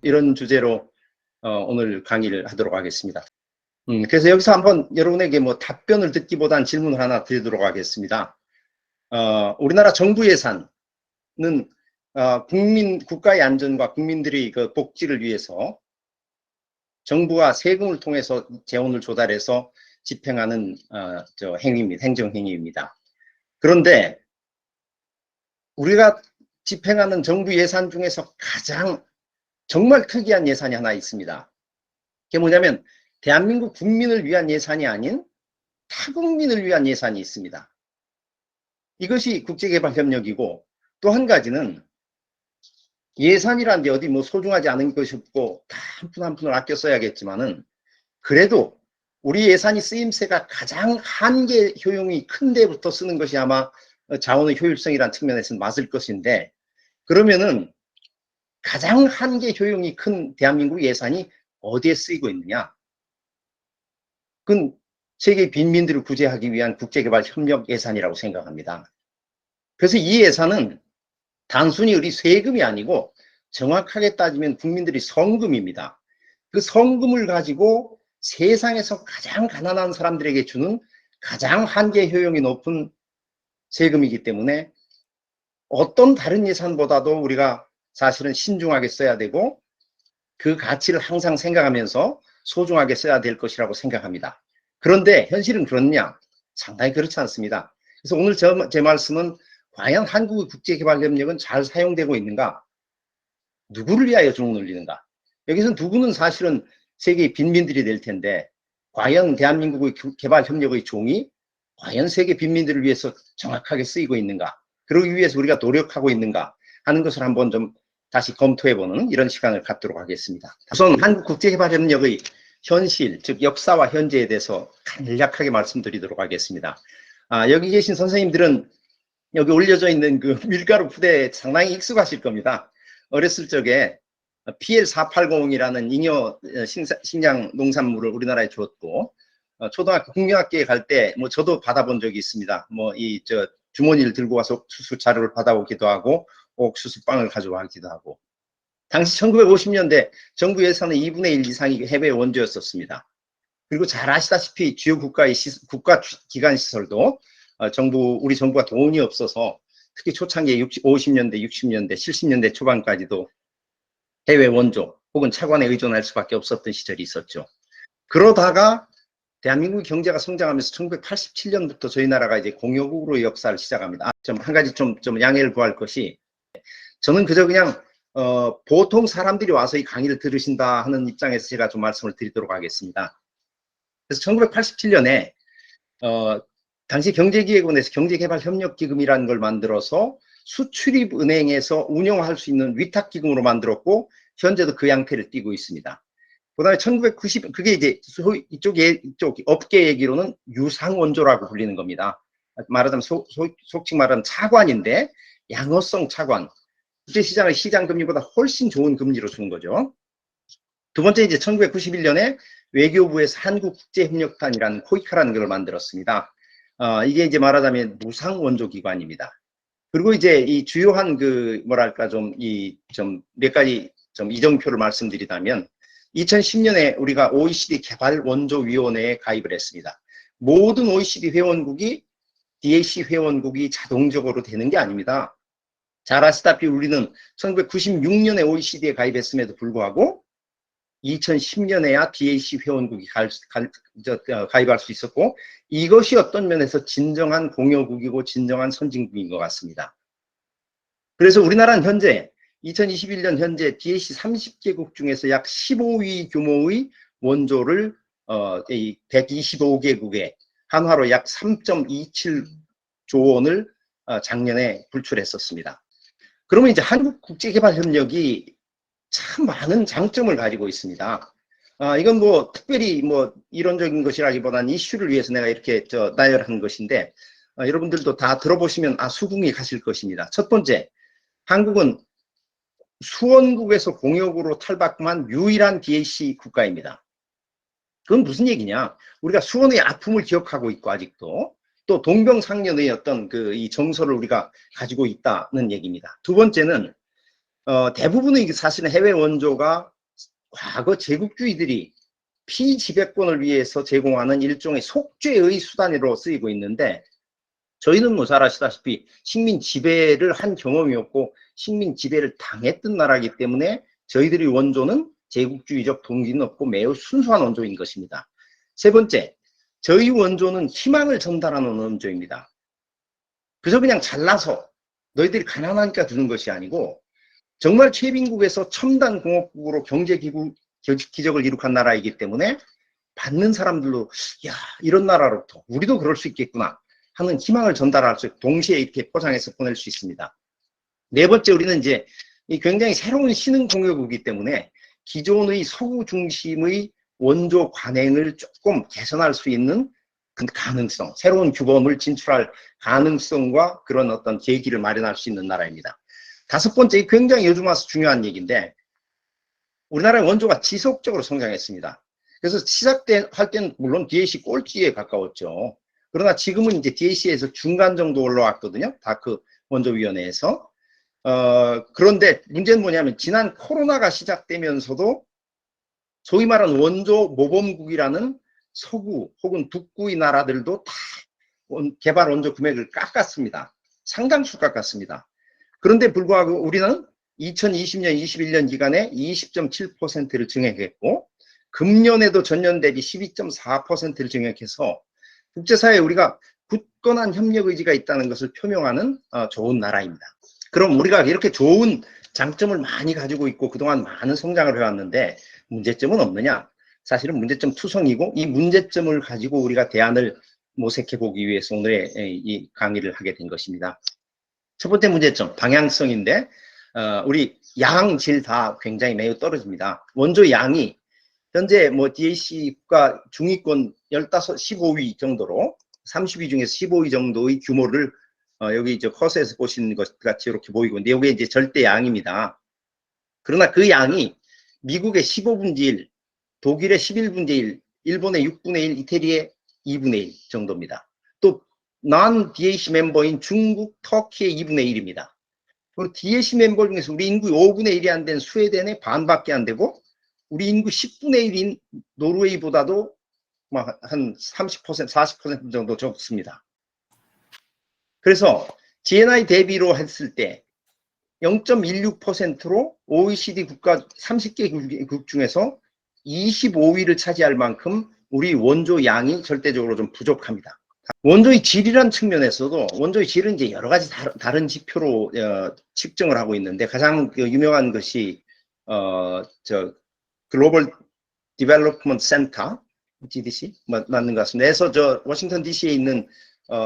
이런 주제로 오늘 강의를 하도록 하겠습니다. 그래서 여기서 한번 여러분에게 뭐 답변을 듣기보단 질문을 하나 드리도록 하겠습니다. 우리나라 정부 예산은 국가의 안전과 국민들의 그 복지를 위해서 정부가 세금을 통해서 재원을 조달해서 집행하는 행위입니다. 행정행위입니다. 그런데 우리가 집행하는 정부 예산 중에서 가장 정말 특이한 예산이 하나 있습니다. 그게 뭐냐면 대한민국 국민을 위한 예산이 아닌 타국민을 위한 예산이 있습니다. 이것이 국제개발협력이고, 또 한 가지는 예산이란 게 어디 뭐 소중하지 않은 것이 없고 다 한 푼 한 푼을 아껴 써야겠지만은, 그래도 우리 예산이 쓰임새가 가장 한계 효용이 큰 데부터 쓰는 것이 아마 자원의 효율성이라는 측면에서는 맞을 것인데, 그러면은 가장 한계 효용이 큰 대한민국 예산이 어디에 쓰이고 있느냐? 그건 세계 빈민들을 구제하기 위한 국제개발협력 예산이라고 생각합니다. 그래서 이 예산은 단순히 우리 세금이 아니고 정확하게 따지면 국민들의 성금입니다. 그 성금을 가지고 세상에서 가장 가난한 사람들에게 주는 가장 한계 효용이 높은 세금이기 때문에 어떤 다른 예산보다도 우리가 사실은 신중하게 써야 되고 그 가치를 항상 생각하면서 소중하게 써야 될 것이라고 생각합니다. 그런데 현실은 그렇냐? 상당히 그렇지 않습니다. 그래서 오늘 제 말씀은 과연 한국의 국제개발협력은 잘 사용되고 있는가? 누구를 위하여 종을 울리는가? 여기서 누구는 사실은 세계의 빈민들이 될 텐데, 과연 대한민국의 개발협력의 종이 과연 세계 빈민들을 위해서 정확하게 쓰이고 있는가? 그러기 위해서 우리가 노력하고 있는가 하는 것을 한번 좀 다시 검토해보는 이런 시간을 갖도록 하겠습니다. 우선 한국 국제개발협력의 현실, 즉 역사와 현재에 대해서 간략하게 말씀드리도록 하겠습니다. 여기 계신 선생님들은 여기 올려져 있는 그 밀가루 푸대에 상당히 익숙하실 겁니다. 어렸을 적에 PL480이라는 잉여 식량 농산물을 우리나라에 주었고, 초등학교 국민학교에 갈 때 뭐 저도 받아본 적이 있습니다. 뭐 주머니를 들고 와서 옥수수 자루를 받아오기도 하고 옥수수 빵을 가져가기도 하고. 당시 1950년대 정부 예산의 2분의 1 이상이 해외 원조였었습니다. 그리고 잘 아시다시피 주요 국가 기관 시설도 우리 정부가 돈이 없어서 특히 초창기에 50년대, 60년대, 70년대 초반까지도 해외 원조 혹은 차관에 의존할 수밖에 없었던 시절이 있었죠. 그러다가 대한민국 경제가 성장하면서 1987년부터 저희 나라가 이제 공화국으로 역사를 시작합니다. 한 가지 좀 양해를 구할 것이, 저는 그저 그냥 보통 사람들이 와서 이 강의를 들으신다 하는 입장에서 제가 좀 말씀을 드리도록 하겠습니다. 그래서 1987년에 당시 경제기획원에서 경제개발협력기금이라는 걸 만들어서 수출입은행에서 운영할 수 있는 위탁기금으로 만들었고, 현재도 그 양태를 띠고 있습니다. 그 다음에 1990, 그게 이제 이쪽 업계 얘기로는 유상원조라고 불리는 겁니다. 말하자면 속칭 말하면 차관인데, 양호성 차관. 국제시장의 시장금리보다 훨씬 좋은 금리로 주는 거죠. 두 번째, 이제 1991년에 외교부에서 한국국제협력단이라는 코이카라는 걸 만들었습니다. 이게 이제 말하자면 무상원조기관입니다. 그리고 이제 이 주요한 뭐랄까 몇 가지 이정표를 말씀드리자면, 2010년에 우리가 OECD 개발원조위원회에 가입을 했습니다. 모든 OECD 회원국이 DAC 회원국이 자동적으로 되는 게 아닙니다. 잘 아시다시피 우리는 1996년에 OECD에 가입했음에도 불구하고 2010년에야 DAC 회원국이 가입할 수 있었고, 이것이 어떤 면에서 진정한 공여국이고 진정한 선진국인 것 같습니다. 그래서 우리나라는 현재 2021년 현재 DAC 30개국 중에서 약 15위 규모의 원조를 125개국에 한화로 약 3.27조 원을 작년에 불출했었습니다. 그러면 이제 한국 국제개발협력이 참 많은 장점을 가지고 있습니다. 이건 뭐 특별히 뭐 이론적인 것이라기보다는 이슈를 위해서 내가 이렇게 나열한 것인데, 여러분들도 다 들어보시면 수긍이 가실 것입니다. 첫 번째, 한국은 수원국에서 공역으로 탈바꿈한 유일한 DAC 국가입니다. 그건 무슨 얘기냐? 우리가 수원의 아픔을 기억하고 있고, 아직도 또 동병상련의 어떤 이 정서를 우리가 가지고 있다는 얘기입니다. 두 번째는 대부분의 사실은 해외 원조가 과거 제국주의들이 피지배권을 위해서 제공하는 일종의 속죄의 수단으로 쓰이고 있는데, 저희는 뭐 잘 아시다시피 식민 지배를 한 경험이 없고 식민 지배를 당했던 나라이기 때문에 저희들의 원조는 제국주의적 동기는 없고 매우 순수한 원조인 것입니다. 세 번째, 저희 원조는 희망을 전달하는 원조입니다. 그래서 그냥 잘나서 너희들이 가난하니까 주는 것이 아니고, 정말 최빈국에서 첨단 공업국으로 경제 기적을 기록한 나라이기 때문에 받는 사람들로, 야, 이런 나라로부터 우리도 그럴 수 있겠구나 하는 희망을 전달할 수 있고, 동시에 이렇게 포장해서 보낼 수 있습니다. 네 번째, 우리는 이제 굉장히 새로운 신흥 공유국이기 때문에 기존의 서구 중심의 원조 관행을 조금 개선할 수 있는 그 가능성, 새로운 규범을 진출할 가능성과 그런 어떤 계기를 마련할 수 있는 나라입니다. 다섯 번째, 굉장히 요즘 와서 중요한 얘기인데, 우리나라의 원조가 지속적으로 성장했습니다. 그래서 시작할 때는 물론 DAC 꼴찌에 가까웠죠. 그러나 지금은 이제 DAC에서 중간 정도 올라왔거든요. 다크 원조위원회에서. 그런데 문제는 뭐냐면, 지난 코로나가 시작되면서도 소위 말하는 원조 모범국이라는 서구 혹은 북구의 나라들도 다 개발 원조 금액을 깎았습니다. 상당수 깎았습니다. 그런데 불구하고 우리는 2020년, 21년 기간에 20.7%를 증액했고, 금년에도 전년 대비 12.4%를 증액해서 국제사회에 우리가 굳건한 협력 의지가 있다는 것을 표명하는 좋은 나라입니다. 그럼 우리가 이렇게 좋은 장점을 많이 가지고 있고 그동안 많은 성장을 해왔는데 문제점은 없느냐? 사실은 문제점 투성이고, 이 문제점을 가지고 우리가 대안을 모색해 보기 위해서 오늘의 이 강의를 하게 된 것입니다. 첫 번째 문제점, 방향성인데, 우리 양, 질 다 굉장히 매우 떨어집니다. 원조 양이 현재 뭐 DAC 국가 중위권 15위 정도로 30위 중에서 15위 정도의 규모를 여기 저 커서에서 보시는 것 같이 이렇게 보이고, 근데 이게 이제 절대 양입니다. 그러나 그 양이 미국의 15분의 1, 독일의 11분의 1, 일본의 6분의 1, 이태리의 2분의 1 정도입니다. 또 non-DAC 멤버인 중국, 터키의 2분의 1입니다. 그리고 DAC 멤버 중에서 우리 인구 5분의 1이 안 된 스웨덴의 반밖에 안 되고, 우리 인구 10분의 1인 노르웨이보다도 한 30%, 40% 정도 적습니다. 그래서 GNI 대비로 했을 때 0.16%로 OECD 국가 30개국 중에서 25위를 차지할 만큼 우리 원조 양이 절대적으로 좀 부족합니다. 원조의 질이란 측면에서도 원조의 질은 이제 여러 가지 다른 지표로 측정을 하고 있는데, 가장 유명한 것이 글로벌 디벨롭먼트 센터, GDC 맞는 것 같습니다. 그래서 저 워싱턴 DC에 있는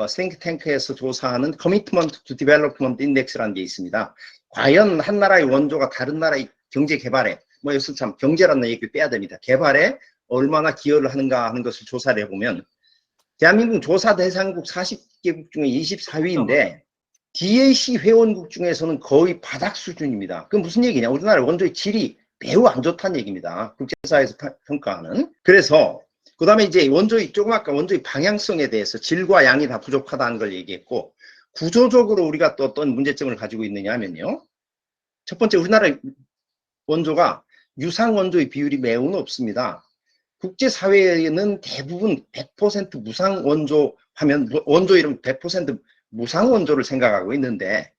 싱크탱크에서 조사하는 커미트먼트 투 디벨롭먼트 인덱스라는 게 있습니다. 과연 한 나라의 원조가 다른 나라의 경제 개발에, 뭐 여기서 참 경제라는 얘기를 빼야 됩니다. 개발에 얼마나 기여를 하는가 하는 것을 조사를 해보면, 대한민국 조사 대상국 40개국 중에 24위인데 DAC 회원국 중에서는 거의 바닥 수준입니다. 그건 무슨 얘기냐? 우리나라 원조의 질이 매우 안 좋다는 얘기입니다. 국제사회에서 평가하는. 그래서 그 다음에 이제 조금 아까 원조의 방향성에 대해서 질과 양이 다 부족하다는 걸 얘기했고, 구조적으로 우리가 또 어떤 문제점을 가지고 있느냐 하면요. 첫 번째, 우리나라 원조가 유상 원조의 비율이 매우 높습니다. 국제사회에는 대부분 100% 무상 원조 하면, 원조 이름 100% 무상 원조를 생각하고 있는데,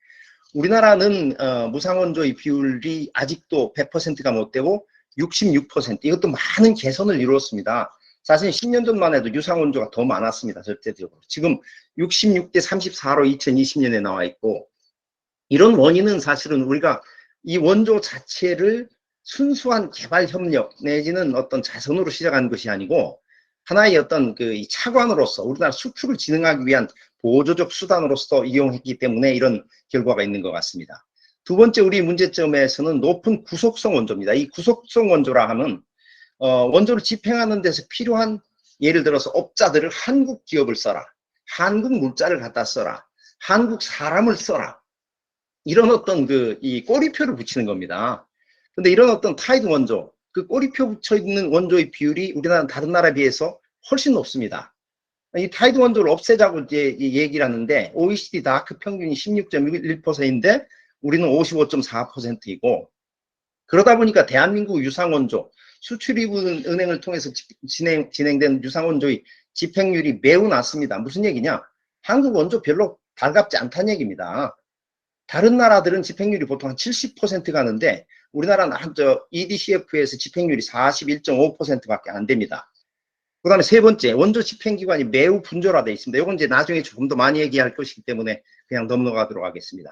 우리나라는 무상 원조의 비율이 아직도 100%가 못 되고 66%, 이것도 많은 개선을 이루었습니다. 사실 10년 전만 해도 유상 원조가 더 많았습니다. 절대적으로. 지금 66대 34로 2020년에 나와 있고, 이런 원인은 사실은 우리가 이 원조 자체를 순수한 개발 협력 내지는 어떤 자선으로 시작한 것이 아니고, 하나의 어떤 그 차관으로서 우리나라 수출을 진흥하기 위한 보조적 수단으로서 이용했기 때문에 이런 결과가 있는 것 같습니다. 두 번째, 우리 문제점에서는 높은 구속성 원조입니다. 이 구속성 원조라 하면 원조를 집행하는 데서 필요한, 예를 들어서 업자들을 한국 기업을 써라, 한국 물자를 갖다 써라, 한국 사람을 써라, 이런 어떤 이 꼬리표를 붙이는 겁니다. 근데 이런 어떤 타이드 원조, 그 꼬리표 붙여 있는 원조의 비율이 우리나라 다른 나라에 비해서 훨씬 높습니다. 이 타이드 원조를 없애자고 이제 얘기를 하는데, OECD 다크 평균이 16.1%인데 우리는 55.4%이고, 그러다 보니까 대한민국 유상원조, 수출입은행을 통해서 진행된 유상원조의 집행률이 매우 낮습니다. 무슨 얘기냐? 한국 원조 별로 달갑지 않다는 얘기입니다. 다른 나라들은 집행률이 보통 한 70% 가는데 우리나라는 EDCF에서 집행률이 41.5%밖에 안 됩니다. 그 다음에 세 번째, 원조 집행기관이 매우 분절화되어 있습니다. 이건 이제 나중에 조금 더 많이 얘기할 것이기 때문에 그냥 넘어가도록 하겠습니다.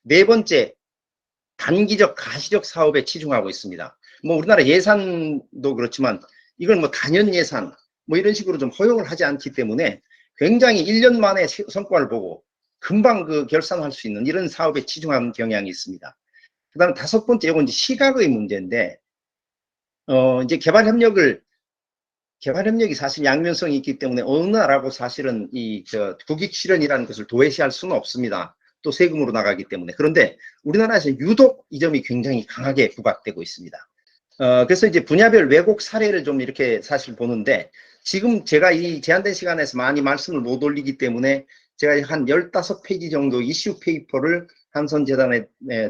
네 번째, 단기적 가시적 사업에 치중하고 있습니다. 뭐 우리나라 예산도 그렇지만 이걸 뭐 단연 예산 뭐 이런 식으로 좀 허용을 하지 않기 때문에 굉장히 1년 만에 성과를 보고 금방 그 결산할 수 있는 이런 사업에 치중하는 경향이 있습니다. 그 다음에 다섯 번째, 이건 이제 시각의 문제인데, 이제 개발협력이 사실 양면성이 있기 때문에 어느 나라고 사실은 국익 실현이라는 것을 도외시할 수는 없습니다. 또 세금으로 나가기 때문에. 그런데 우리나라에서 유독 이 점이 굉장히 강하게 부각되고 있습니다. 그래서 이제 분야별 왜곡 사례를 좀 이렇게 사실 보는데, 지금 제가 이 제한된 시간에서 많이 말씀을 못 올리기 때문에 제가 한 15페이지 정도 이슈 페이퍼를 한선재단에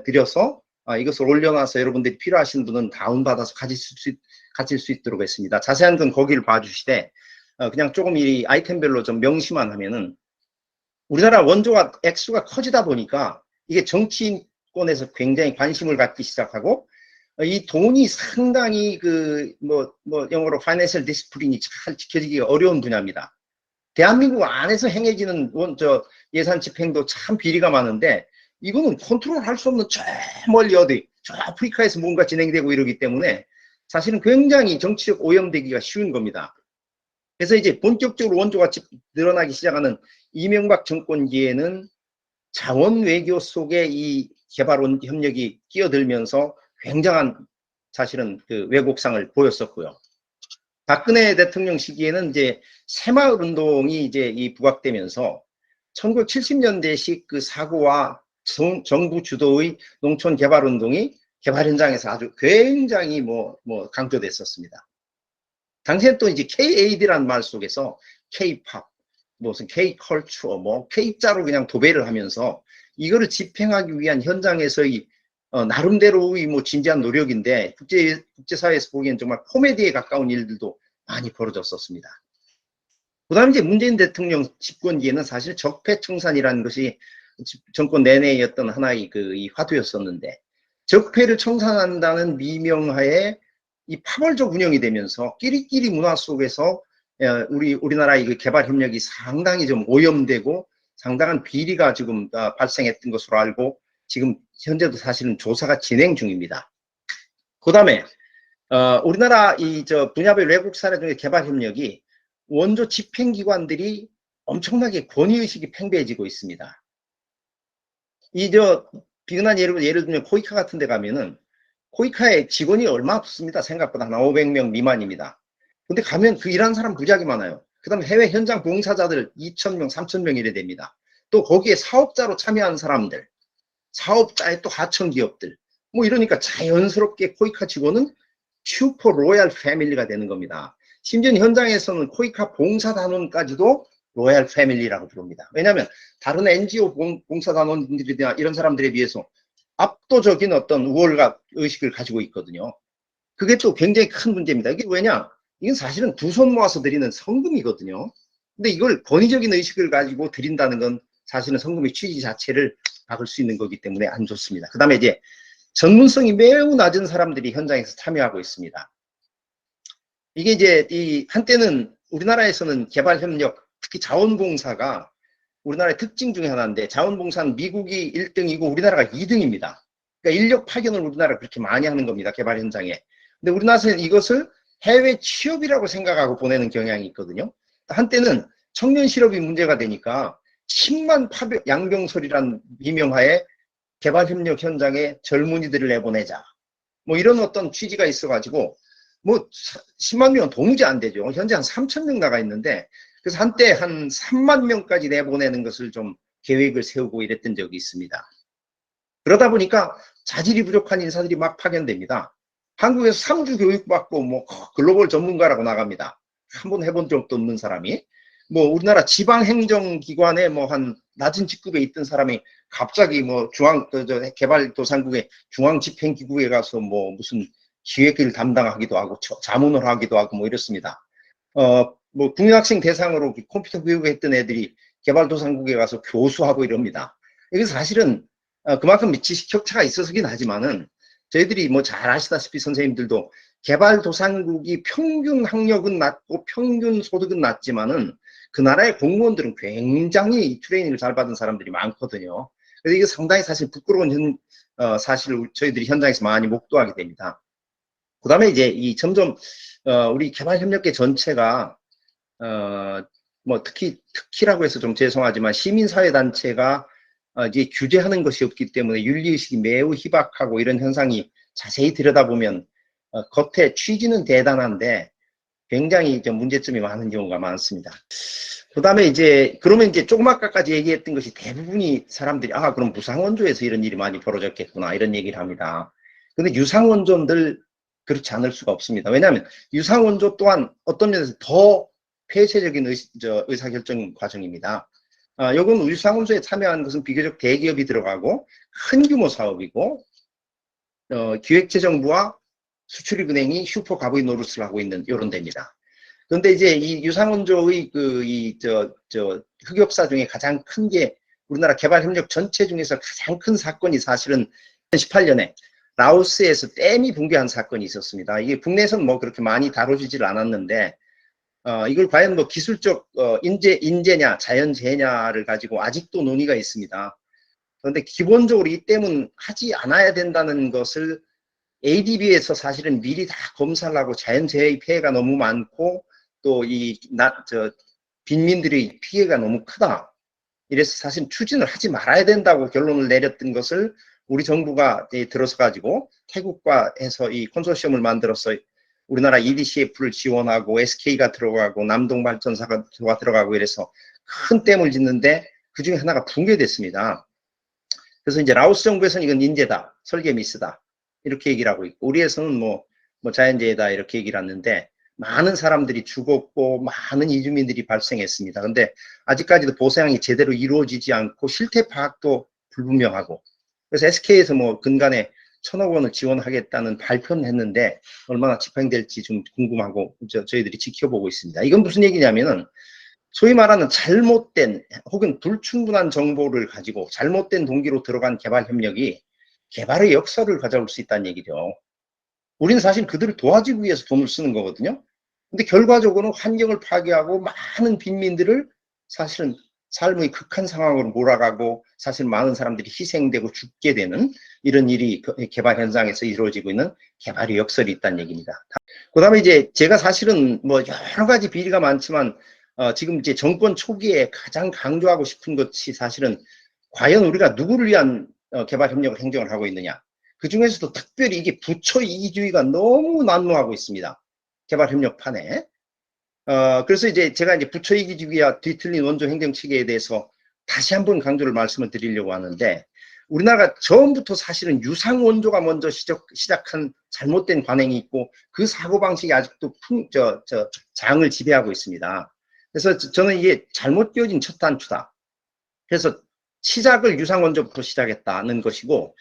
드려서 이것을 올려놔서 여러분들이 필요하신 분은 다운받아서 가질 수 있도록 했습니다. 자세한 건 거기를 봐주시되, 그냥 조금 이 아이템별로 좀 명시만 하면은, 우리나라 원조가 액수가 커지다 보니까 이게 정치권에서 굉장히 관심을 갖기 시작하고, 이 돈이 상당히 영어로 파이낸셜 디스플린이 잘 지켜지기가 어려운 분야입니다. 대한민국 안에서 행해지는 예산 집행도 참 비리가 많은데, 이거는 컨트롤 할 수 없는 저 멀리 저 아프리카에서 뭔가 진행되고 이러기 때문에 사실은 굉장히 정치적 오염되기가 쉬운 겁니다. 그래서 이제 본격적으로 원조가 늘어나기 시작하는 이명박 정권기에는 자원 외교 속에 이 개발원 협력이 끼어들면서 굉장한 사실은 그 왜곡상을 보였었고요. 박근혜 대통령 시기에는 이제 새마을 운동이 이제 부각되면서 1970년대식 그 사고와 정부 주도의 농촌 개발 운동이 개발 현장에서 아주 굉장히 강조됐었습니다. 당시에 또 이제 KAD라는 말 속에서 K-팝, 무슨 K-컬처, K자로 그냥 도배를 하면서 이거를 집행하기 위한 현장에서의 나름대로의 진지한 노력인데 국제사회에서 보기엔 정말 코미디에 가까운 일들도 많이 벌어졌었습니다. 그 다음에 이제 문재인 대통령 집권기에는 사실 적폐청산이라는 것이 정권 내내였던 하나의 이 화두였었는데, 적폐를 청산한다는 미명하에 이 파벌적 운영이 되면서 끼리끼리 문화 속에서 우리나라의 그 개발 협력이 상당히 좀 오염되고 상당한 비리가 지금 발생했던 것으로 알고 지금 현재도 사실은 조사가 진행 중입니다. 그 다음에 우리나라 분야별 외국 사례 중에 개발 협력이 원조 집행기관들이 엄청나게 권위의식이 팽배해지고 있습니다. 비근한 예를 들면 코이카 같은 데 가면은 코이카에 직원이 얼마 없습니다. 생각보다 한 500명 미만입니다. 근데 가면 그 일하는 사람 무지하게 많아요. 그 다음에 해외 현장 봉사자들 2,000명, 3,000명 이래 됩니다. 또 거기에 사업자로 참여한 사람들, 사업자의 또 하청기업들, 이러니까 자연스럽게 코이카 직원은 슈퍼 로얄 패밀리가 되는 겁니다. 심지어 현장에서는 코이카 봉사단원까지도 로얄 패밀리라고 부릅니다. 왜냐하면 다른 NGO 봉사단원들이나 이런 사람들에 비해서 압도적인 어떤 우월감 의식을 가지고 있거든요. 그게 또 굉장히 큰 문제입니다. 이게 왜냐? 이건 사실은 두 손 모아서 드리는 성금이거든요. 근데 이걸 권위적인 의식을 가지고 드린다는 건 사실은 성금의 취지 자체를 막을 수 있는 거기 때문에 안 좋습니다. 그 다음에 이제 전문성이 매우 낮은 사람들이 현장에서 참여하고 있습니다. 이게 이제 한때는 우리나라에서는 개발협력, 특히 자원봉사가 우리나라의 특징 중에 하나인데, 자원봉사는 미국이 1등이고 우리나라가 2등입니다. 그러니까 인력 파견을 우리나라가 그렇게 많이 하는 겁니다. 개발 현장에. 근데 우리나라에서는 이것을 해외 취업이라고 생각하고 보내는 경향이 있거든요. 한때는 청년 실업이 문제가 되니까 10만 양병설이란 비명하에 개발협력 현장에 젊은이들을 내보내자. 이런 어떤 취지가 있어가지고 10만 명은 도무지 안 되죠. 현재 한 3,000명 나가 있는데, 그래서 한때 한 3만 명까지 내보내는 것을 좀 계획을 세우고 이랬던 적이 있습니다. 그러다 보니까 자질이 부족한 인사들이 막 파견됩니다. 한국에서 3주 교육받고 글로벌 전문가라고 나갑니다. 한 번 해본 적도 없는 사람이. 뭐 우리나라 지방행정기관에 뭐 한 낮은 직급에 있던 사람이 갑자기 뭐 개발도상국의 중앙집행기구에 가서 뭐 무슨 기획을 담당하기도 하고 자문을 하기도 하고 뭐 이렇습니다. 뭐 국민학생 대상으로 컴퓨터 교육했던 애들이 개발도상국에 가서 교수하고 이럽니다. 이게 사실은 그만큼 지식 격차가 있어서긴 하지만은 저희들이 뭐 잘 아시다시피 선생님들도 개발도상국이 평균 학력은 낮고 평균 소득은 낮지만은 그 나라의 공무원들은 굉장히 트레이닝을 잘 받은 사람들이 많거든요. 그래서 이게 상당히 사실 부끄러운 사실을 저희들이 현장에서 많이 목도하게 됩니다. 그 다음에 이제 이 점점 우리 개발협력계 전체가 뭐 특히라고 해서 좀 죄송하지만 시민사회단체가 이제 규제하는 것이 없기 때문에 윤리의식이 매우 희박하고 이런 현상이 자세히 들여다보면 겉에 취지는 대단한데 굉장히 좀 문제점이 많은 경우가 많습니다. 그 다음에 이제 그러면 이제 조금 아까까지 얘기했던 것이 대부분이 사람들이 그럼 무상원조에서 이런 일이 많이 벌어졌겠구나 이런 얘기를 합니다. 근데 유상원조들 그렇지 않을 수가 없습니다. 왜냐하면 유상원조 또한 어떤 면에서 더 폐쇄적인 의사결정 과정입니다. 요건 유상원조에 참여하는 것은 비교적 대기업이 들어가고 큰 규모 사업이고 기획재정부와 수출입은행이 슈퍼 갑의 노릇을 하고 있는 이런 데입니다. 그런데 이제 이 유상원조의 흑역사 중에 가장 큰 게 우리나라 개발협력 전체 중에서 가장 큰 사건이 사실은 2018년에 라오스에서 댐이 붕괴한 사건이 있었습니다. 이게 국내에서는 뭐 그렇게 많이 다뤄지질 않았는데 이걸 과연 뭐 기술적 인재냐 자연재해냐를 가지고 아직도 논의가 있습니다. 그런데 기본적으로 이 댐은 하지 않아야 된다는 것을 ADB에서 사실은 미리 다 검사를 하고 자연재해의 피해가 너무 많고 또 빈민들의 피해가 너무 크다. 이래서 사실 추진을 하지 말아야 된다고 결론을 내렸던 것을 우리 정부가 들어서 가지고 태국과 해서 이 컨소시엄을 만들어서 우리나라 EDCF를 지원하고 SK가 들어가고 남동발전사가 들어가고 이래서 큰 댐을 짓는데 그 중에 하나가 붕괴됐습니다. 그래서 이제 라오스 정부에서는 이건 인재다, 설계 미스다 이렇게 얘기를 하고 있고 우리에서는 뭐 자연재해다 이렇게 얘기를 하는데 많은 사람들이 죽었고 많은 이주민들이 발생했습니다. 근데 아직까지도 보상이 제대로 이루어지지 않고 실태 파악도 불분명하고 그래서 SK에서 뭐 근간에 1,000억 원을 지원하겠다는 발표는 했는데 얼마나 집행될지 좀 궁금하고 저희들이 지켜보고 있습니다. 이건 무슨 얘기냐면은 소위 말하는 잘못된 혹은 불충분한 정보를 가지고 잘못된 동기로 들어간 개발협력이 개발의 역사를 가져올 수 있다는 얘기죠. 우리는 사실 그들을 도와주기 위해서 돈을 쓰는 거거든요. 근데 결과적으로는 환경을 파괴하고 많은 빈민들을 사실은 삶의 극한 상황으로 몰아가고 사실 많은 사람들이 희생되고 죽게 되는 이런 일이 개발 현장에서 이루어지고 있는 개발의 역설이 있다는 얘기입니다. 그 다음에 이제 제가 사실은 뭐 여러 가지 비리가 많지만 지금 이제 정권 초기에 가장 강조하고 싶은 것이 사실은 과연 우리가 누구를 위한 개발협력을 행정을 하고 있느냐. 그 중에서도 특별히 이게 부처 이기주의가 너무 난무하고 있습니다. 개발협력판에. 그래서 이제 제가 이제 부처 이기주의와 뒤틀린 원조 행정 체계에 대해서 다시 한번 강조를 말씀을 드리려고 하는데 우리나라가 처음부터 사실은 유상 원조가 먼저 시작한 잘못된 관행이 있고 그 사고방식이 아직도 장을 지배하고 있습니다. 그래서 저는 이게 잘못 끼워진 첫 단추다. 그래서 시작을 유상 원조부터 시작했다는 것이고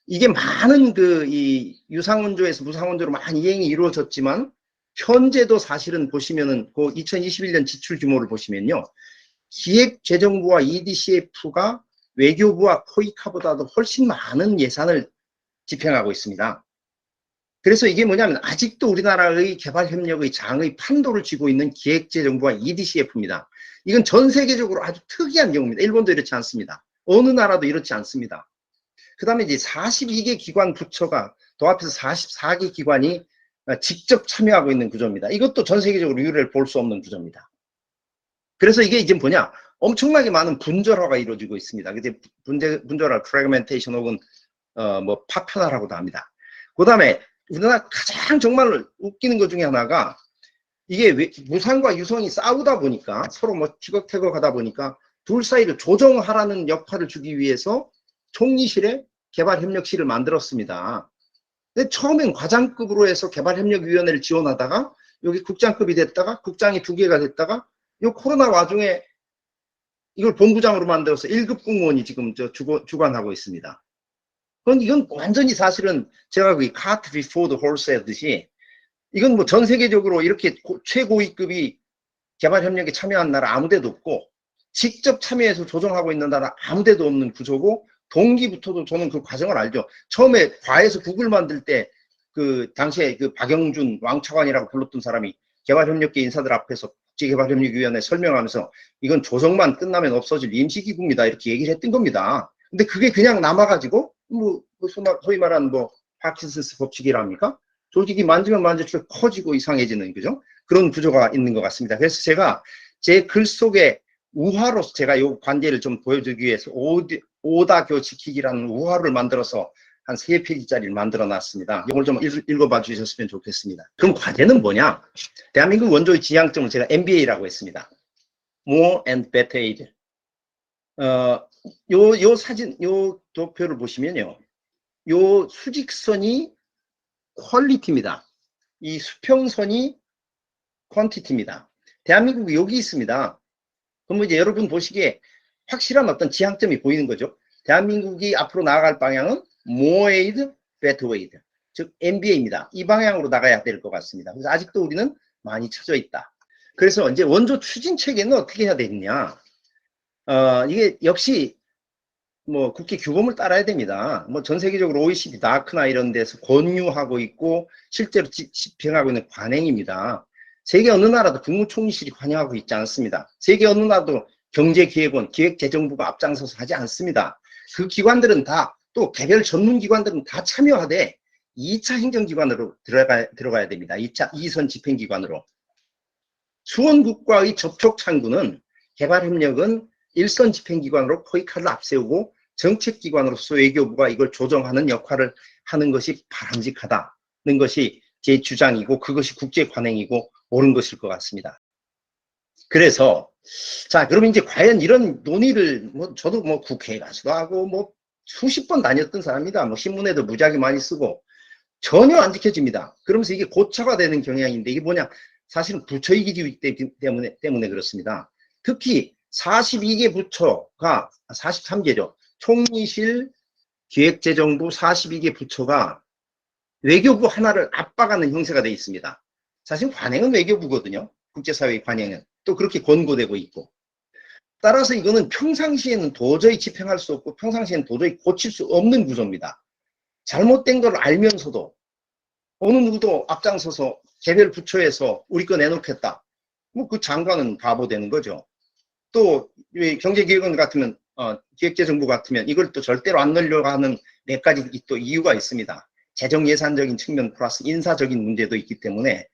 이게 많은 이 유상 원조에서 무상 원조로 많이 이행이 이루어졌지만 현재도 사실은 보시면은 그 2021년 지출 규모를 보시면요. 기획재정부와 EDCF가 외교부와 코이카보다도 훨씬 많은 예산을 집행하고 있습니다. 그래서 이게 뭐냐면 아직도 우리나라의 개발협력의 장의 판도를 쥐고 있는 기획재정부와 EDCF입니다. 이건 전 세계적으로 아주 특이한 경우입니다. 일본도 이렇지 않습니다. 어느 나라도 이렇지 않습니다. 그 다음에 이제 42개 기관 부처가 도합해서 44개 기관이 직접 참여하고 있는 구조입니다. 이것도 전 세계적으로 유례를 볼 수 없는 구조입니다. 그래서 이게 이제 뭐냐? 엄청나게 많은 분절화가 이루어지고 있습니다. 이제 분절화, 프래그멘테이션 혹은 뭐 파편화라고도 합니다. 그 다음에 우리나라 가장 정말 웃기는 것 중에 하나가 이게 무상과 유성이 싸우다 보니까 서로 뭐 티격태격 하다 보니까 둘 사이를 조정하라는 역할을 주기 위해서 총리실에 개발협력실을 만들었습니다. 근데 처음엔 과장급으로 해서 개발협력위원회를 지원하다가 여기 국장급이 됐다가 국장이 2개가 됐다가 이 코로나 와중에 이걸 본부장으로 만들어서 1급 공무원이 지금 주관하고 있습니다. 그건 이건 완전히 사실은 제가 그 cart before the horse 했듯이 이건 뭐 전 세계적으로 이렇게 최고위급이 개발협력에 참여한 나라 아무 데도 없고 직접 참여해서 조정하고 있는 나라 아무 데도 없는 구조고 동기부터도 저는 그 과정을 알죠. 처음에 과에서 국을 만들 때 그 당시에 그 박영준 왕차관이라고 불렀던 사람이 개발협력계 인사들 앞에서 국제개발협력위원회 설명하면서 이건 조정만 끝나면 없어질 임시기구입니다. 이렇게 얘기를 했던 겁니다. 근데 그게 그냥 남아가지고 뭐 소위 말하는 뭐 파킨슨스 법칙이랍니까? 솔직히 만지면 만질수록 커지고 이상해지는 그죠? 그런 구조가 있는 것 같습니다. 그래서 제가 제 글 속에 우화로서 제가 이 관계를 좀 보여주기 위해서 오다교 지키기라는 우화를 만들어서 한 3페이지짜리를 만들어 놨습니다. 이걸 좀 읽어봐 주셨으면 좋겠습니다. 그럼 과제는 뭐냐? 대한민국 원조의 지향점을 제가 MBA라고 했습니다. More and Better Aid. 요 사진, 요 도표를 보시면요. 요 수직선이 퀄리티입니다. 이 수평선이 퀀티티입니다. 대한민국이 여기 있습니다. 그럼 이제 여러분 보시기에 확실한 어떤 지향점이 보이는 거죠. 대한민국이 앞으로 나아갈 방향은 More Aid, Better Aid. 즉 MBA입니다. 이 방향으로 나가야 될 것 같습니다. 그래서 아직도 우리는 많이 처져 있다. 그래서 이제 원조 추진 체계는 어떻게 해야 되느냐. 이게 역시 뭐 국회 규범을 따라야 됩니다. 뭐 전 세계적으로 OECD, 다크나 이런 데서 권유하고 있고 실제로 집행하고 있는 관행입니다. 세계 어느 나라도 국무총리실이 관여하고 있지 않습니다. 세계 어느 나라도 경제기획원, 기획재정부가 앞장서서 하지 않습니다. 그 기관들은 다 또 개별 전문기관들은 다 참여하되 2차 행정기관으로 들어가야 됩니다. 2선 집행기관으로. 수원국과의 접촉 창구는 개발협력은 1선 집행기관으로 포이카를 앞세우고 정책기관으로서 외교부가 이걸 조정하는 역할을 하는 것이 바람직하다는 것이 제 주장이고 그것이 국제 관행이고 옳은 것일 것 같습니다. 그래서 자, 그럼 이제 과연 이런 논의를 뭐 저도 뭐 국회에 가서도 하고 뭐 수십 번 다녔던 사람입니다. 뭐 신문에도 무지하게 많이 쓰고 전혀 안 지켜집니다. 그러면서 이게 고차가 되는 경향인데 이게 뭐냐? 사실은 부처이기 때문에 그렇습니다. 특히 42개 부처가 43개죠. 총리실, 기획재정부 42개 부처가 외교부 하나를 압박하는 형세가 되어 있습니다. 사실 관행은 외교부거든요. 국제사회의 관행은. 또 그렇게 권고되고 있고. 따라서 이거는 평상시에는 도저히 집행할 수 없고 평상시에는 도저히 고칠 수 없는 구조입니다. 잘못된 걸 알면서도 어느 누구도 앞장서서 개별 부처에서 우리 거 내놓겠다. 뭐 그 장관은 바보 되는 거죠. 또 경제기획원 같으면 기획재정부 같으면 이걸 또 절대로 안 넣으려고 하는 몇 가지 또 이유가 있습니다. 재정예산적인 측면 플러스 인사적인 문제도 있기 때문에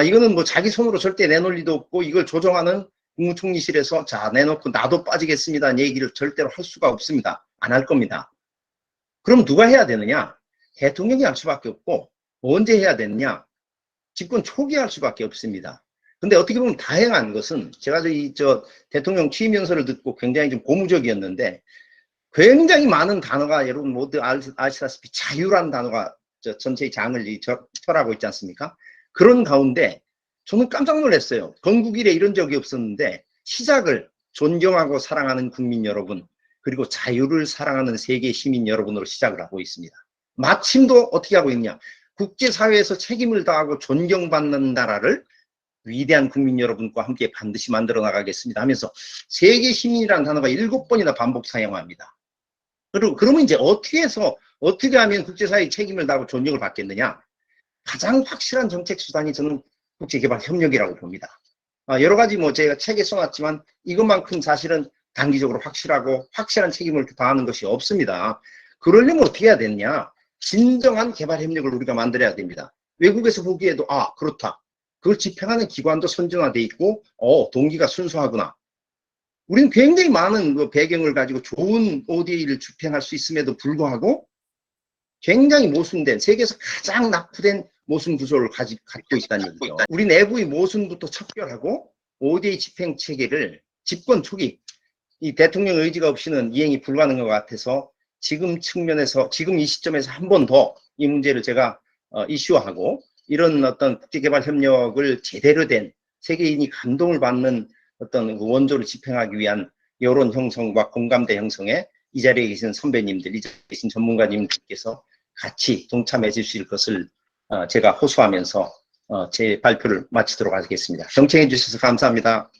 이거는 뭐 자기 손으로 절대 내놓을 리도 없고 이걸 조정하는 국무총리실에서 자 내놓고 나도 빠지겠습니다는 얘기를 절대로 할 수가 없습니다. 안 할 겁니다. 그럼 누가 해야 되느냐? 대통령이 할 수밖에 없고 언제 해야 되느냐? 집권 초기에 할 수밖에 없습니다. 근데 어떻게 보면 다행한 것은 제가 저 대통령 취임 연설을 듣고 굉장히 좀 고무적이었는데 굉장히 많은 단어가 여러분 모두 아시다시피 자유란 단어가 전체의 장을 철하고 있지 않습니까? 그런 가운데 저는 깜짝 놀랐어요. 건국 이래 이런 적이 없었는데 시작을 존경하고 사랑하는 국민 여러분 그리고 자유를 사랑하는 세계 시민 여러분으로 시작을 하고 있습니다. 마침도 어떻게 하고 있냐? 국제사회에서 책임을 다하고 존경받는 나라를 위대한 국민 여러분과 함께 반드시 만들어 나가겠습니다 하면서 세계 시민이라는 단어가 7번이나 반복 사용합니다. 그러면 이제 어떻게 하면 국제사회의 책임을 다하고 존경을 받겠느냐? 가장 확실한 정책 수단이 저는 국제개발협력이라고 봅니다. 여러 가지 뭐 제가 책에 써놨지만 이것만큼 사실은 단기적으로 확실하고 확실한 책임을 다하는 것이 없습니다. 그러려면 어떻게 해야 되느냐? 진정한 개발협력을 우리가 만들어야 됩니다. 외국에서 보기에도 그렇다. 그걸 집행하는 기관도 선진화돼 있고 동기가 순수하구나. 우리는 굉장히 많은 배경을 가지고 좋은 ODA를 집행할 수 있음에도 불구하고 굉장히 모순된 세계에서 가장 낙후된 모순 구조를 갖고 있다는 얘기죠. 우리 내부의 모순부터 척결하고 ODA 집행 체계를 집권 초기 이 대통령 의지가 없이는 이행이 불가능한 것 같아서 지금 측면에서 지금 이 시점에서 한 번 더 이 문제를 제가 이슈화하고 이런 어떤 국제개발 협력을 제대로 된 세계인이 감동을 받는 어떤 그 원조를 집행하기 위한 여론 형성과 공감대 형성에 이 자리에 계신 선배님들, 이 자리에 계신 전문가님들께서 같이 동참해 주실 것을 제가 호소하면서 제 발표를 마치도록 하겠습니다. 경청해 주셔서 감사합니다.